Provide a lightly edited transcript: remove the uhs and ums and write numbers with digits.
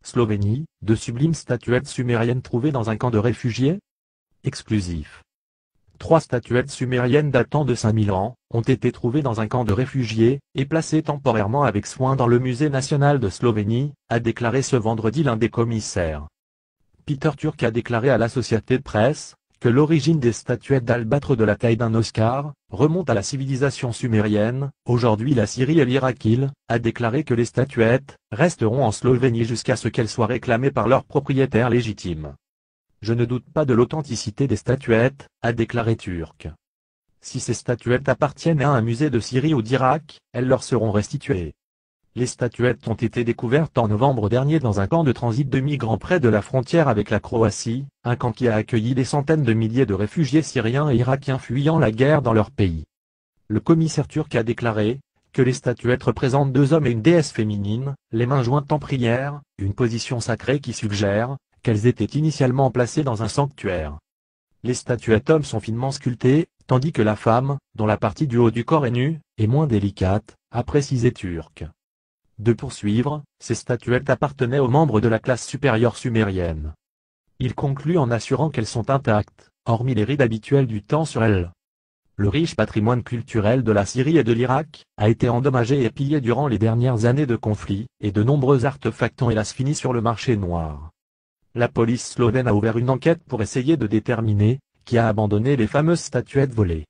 Slovénie, de sublimes statuettes sumériennes trouvées dans un camp de réfugiés? Exclusif. 3 statuettes sumériennes datant de 5000 ans, ont été trouvées dans un camp de réfugiés, et placées temporairement avec soin dans le Musée national de Slovénie, a déclaré ce vendredi l'un des commissaires. Peter Turk a déclaré à l'Associated Press que l'origine des statuettes d'albâtre de la taille d'un Oscar remonte à la civilisation sumérienne. Aujourd'hui la Syrie et l'Irak. Il a déclaré que les statuettes resteront en Slovénie jusqu'à ce qu'elles soient réclamées par leurs propriétaires légitimes. Je ne doute pas de l'authenticité des statuettes, a déclaré Turk. Si ces statuettes appartiennent à un musée de Syrie ou d'Irak, elles leur seront restituées. Les statuettes ont été découvertes en novembre dernier dans un camp de transit de migrants près de la frontière avec la Croatie, un camp qui a accueilli des centaines de milliers de réfugiés syriens et irakiens fuyant la guerre dans leur pays. Le commissaire turc a déclaré que les statuettes représentent 2 hommes et une déesse féminine, les mains jointes en prière, une position sacrée qui suggère qu'elles étaient initialement placées dans un sanctuaire. Les statuettes hommes sont finement sculptées, tandis que la femme, dont la partie du haut du corps est nue, est moins délicate, a précisé Turk. De poursuivre, ces statuettes appartenaient aux membres de la classe supérieure sumérienne. Il conclut en assurant qu'elles sont intactes, hormis les rides habituelles du temps sur elles. Le riche patrimoine culturel de la Syrie et de l'Irak a été endommagé et pillé durant les dernières années de conflit, et de nombreux artefacts ont hélas fini sur le marché noir. La police slovène a ouvert une enquête pour essayer de déterminer qui a abandonné les fameuses statuettes volées.